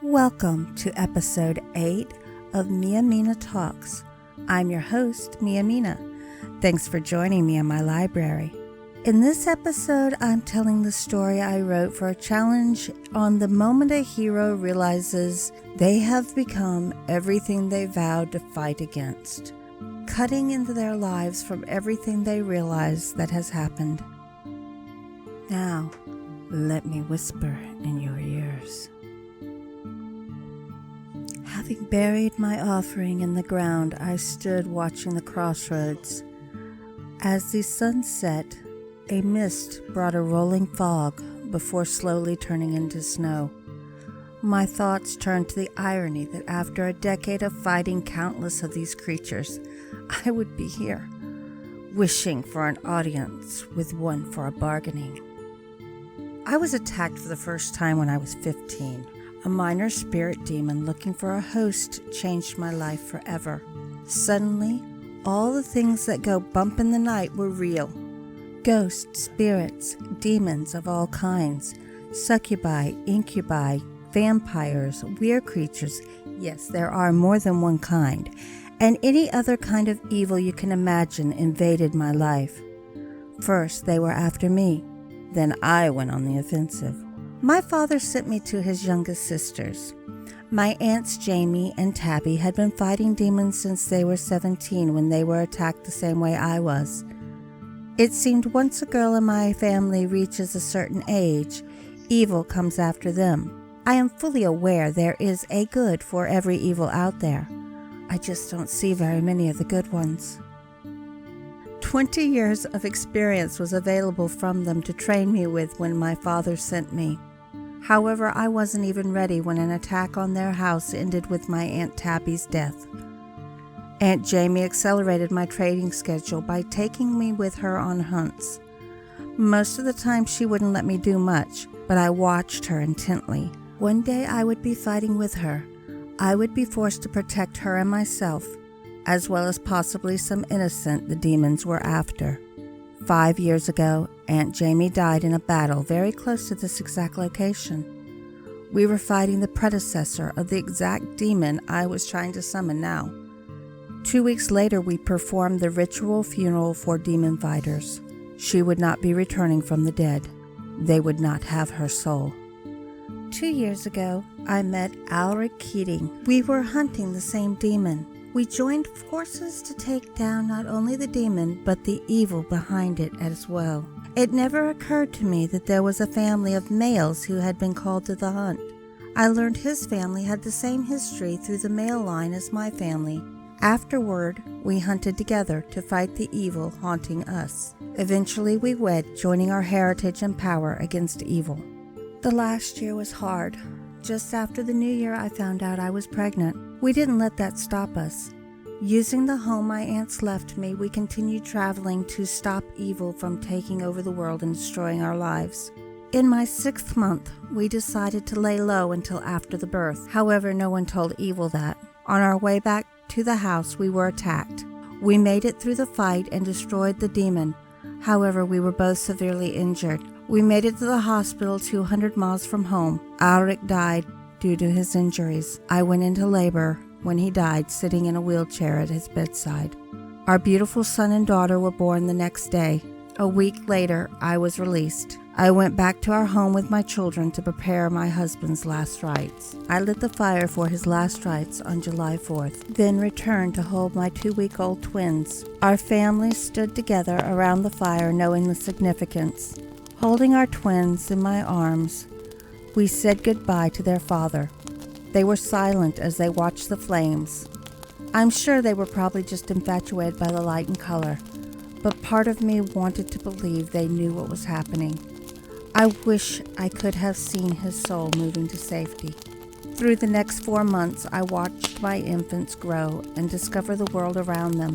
Welcome to episode 8 of Mina Talks. I'm your host, Mina. Thanks for joining me in my library. In this episode, I'm telling the story I wrote for a challenge on the moment a hero realizes they have become everything they vowed to fight against, cutting into their lives from everything they realize that has happened. Now, let me whisper in your ears. Having buried my offering in the ground, I stood watching the crossroads. As the sun set, a mist brought a rolling fog before slowly turning into snow. My thoughts turned to the irony that after a decade of fighting countless of these creatures, I would be here, wishing for an audience with one for a bargaining. I was attacked for the first time when I was 15. A minor spirit demon looking for a host changed my life forever. Suddenly, all the things that go bump in the night were real. Ghosts, spirits, demons of all kinds, succubi, incubi, vampires, weird creatures. Yes, there are more than one kind. And any other kind of evil you can imagine invaded my life. First, they were after me. Then I went on the offensive. My father sent me to his youngest sisters. My aunts Jamie and Tabby had been fighting demons since they were 17 when they were attacked the same way I was. It seemed once a girl in my family reaches a certain age, evil comes after them. I am fully aware there is a good for every evil out there. I just don't see very many of the good ones. 20 years of experience was available from them to train me with when my father sent me. However, I wasn't even ready when an attack on their house ended with my Aunt Tabby's death. Aunt Jamie accelerated my trading schedule by taking me with her on hunts. Most of the time she wouldn't let me do much, but I watched her intently. One day I would be fighting with her. I would be forced to protect her and myself, as well as possibly some innocent the demons were after. 5 years ago, Aunt Jamie died in a battle very close to this exact location. We were fighting the predecessor of the exact demon I was trying to summon now. 2 weeks later, we performed the ritual funeral for demon fighters. She would not be returning from the dead. They would not have her soul. 2 years ago, I met Alric Keating. We were hunting the same demon. We joined forces to take down not only the demon, but the evil behind it as well. It never occurred to me that there was a family of males who had been called to the hunt. I learned his family had the same history through the male line as my family. Afterward, we hunted together to fight the evil haunting us. Eventually, we wed, joining our heritage and power against evil. The last year was hard. Just after the new year, I found out I was pregnant. We didn't let that stop us. Using the home my aunts left me, we continued traveling to stop evil from taking over the world and destroying our lives. In my 6th month, we decided to lay low until after the birth. However, no one told evil that. On our way back to the house, we were attacked. We made it through the fight and destroyed the demon. However, we were both severely injured. We made it to the hospital 200 miles from home. Alric died due to his injuries. I went into labor when he died, sitting in a wheelchair at his bedside. Our beautiful son and daughter were born the next day. A week later, I was released. I went back to our home with my children to prepare my husband's last rites. I lit the fire for his last rites on July 4th, then returned to hold my 2-week-old twins. Our family stood together around the fire, knowing the significance. Holding our twins in my arms, we said goodbye to their father. They were silent as they watched the flames. I'm sure they were probably just infatuated by the light and color, but part of me wanted to believe they knew what was happening. I wish I could have seen his soul moving to safety. Through the next 4 months, I watched my infants grow and discover the world around them.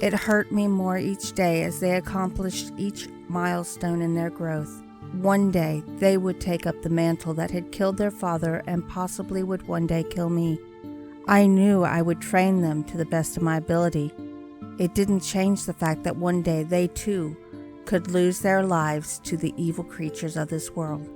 It hurt me more each day as they accomplished each milestone in their growth. One day, they would take up the mantle that had killed their father and possibly would one day kill me. I knew I would train them to the best of my ability. It didn't change the fact that one day they too could lose their lives to the evil creatures of this world.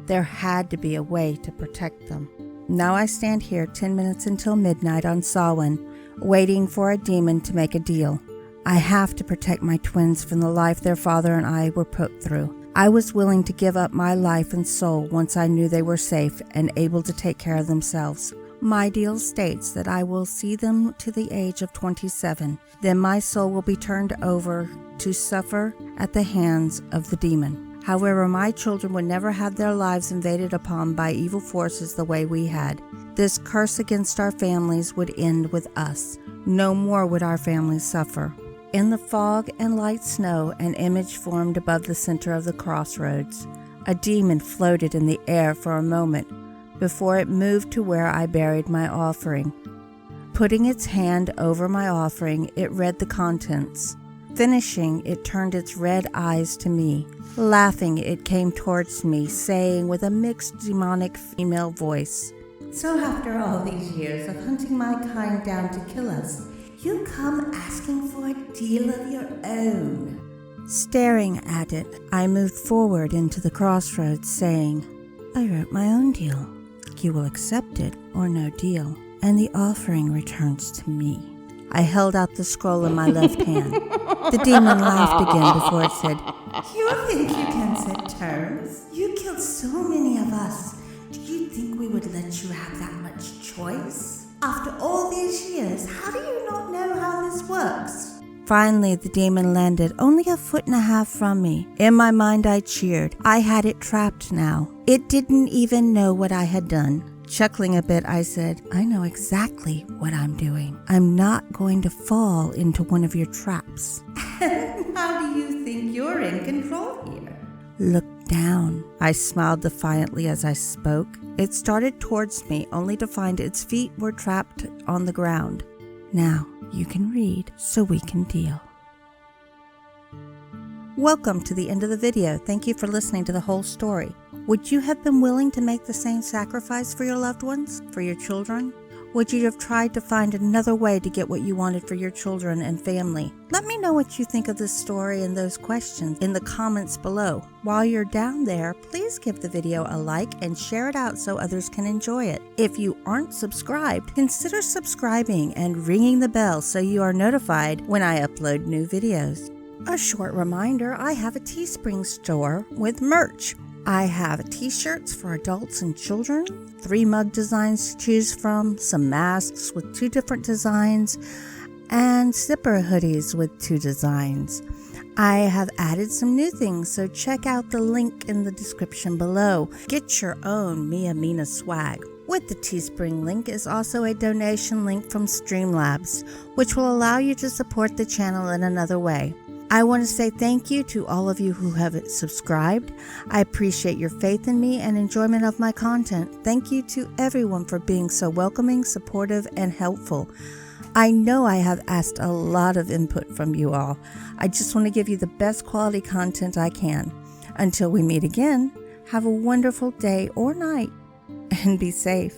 There had to be a way to protect them. Now I stand here 10 minutes until midnight on Samhain, waiting for a demon to make a deal. I have to protect my twins from the life their father and I were put through. I was willing to give up my life and soul once I knew they were safe and able to take care of themselves. My deal states that I will see them to the age of 27. Then my soul will be turned over to suffer at the hands of the demon. However, my children would never have their lives invaded upon by evil forces the way we had. This curse against our families would end with us. No more would our families suffer. In the fog and light snow, an image formed above the center of the crossroads. A demon floated in the air for a moment before it moved to where I buried my offering. Putting its hand over my offering, it read the contents. Finishing, it turned its red eyes to me. Laughing, it came towards me, saying with a mixed demonic female voice, "So after all these years of hunting my kind down to kill us, you come asking for a deal of your own." Staring at it, I moved forward into the crossroads, saying, "I wrote my own deal. You will accept it or no deal, and the offering returns to me." I held out the scroll in my left hand. The demon laughed again before it said, "You think you can set terms? You killed so many of us. Do you think we would let you have that much choice? After all these years, how do you not know how this works?" Finally, the demon landed only 1.5 feet from me. In my mind, I cheered. I had it trapped now. It didn't even know what I had done. Chuckling a bit, I said, "I know exactly what I'm doing. I'm not going to fall into one of your traps." "How do you think you're in control here?" "Look down." I smiled defiantly as I spoke. It started towards me, only to find its feet were trapped on the ground. "Now you can read, so we can deal." Welcome to the end of the video. Thank you for listening to the whole story. Would you have been willing to make the same sacrifice for your loved ones, for your children? Would you have tried to find another way to get what you wanted for your children and family? Let me know what you think of this story and those questions in the comments below. While you're down there, please give the video a like and share it out so others can enjoy it. If you aren't subscribed, consider subscribing and ringing the bell so you are notified when I upload new videos. A short reminder, I have a Teespring store with merch. I have t-shirts for adults and children, 3 mug designs to choose from, some masks with 2 different designs, and zipper hoodies with 2 designs. I have added some new things, so check out the link in the description below. Get your own Mina swag. With the Teespring link is also a donation link from Streamlabs, which will allow you to support the channel in another way. I want to say thank you to all of you who have subscribed. I appreciate your faith in me and enjoyment of my content. Thank you to everyone for being so welcoming, supportive, and helpful. I know I have asked a lot of input from you all. I just want to give you the best quality content I can. Until we meet again, have a wonderful day or night, and be safe.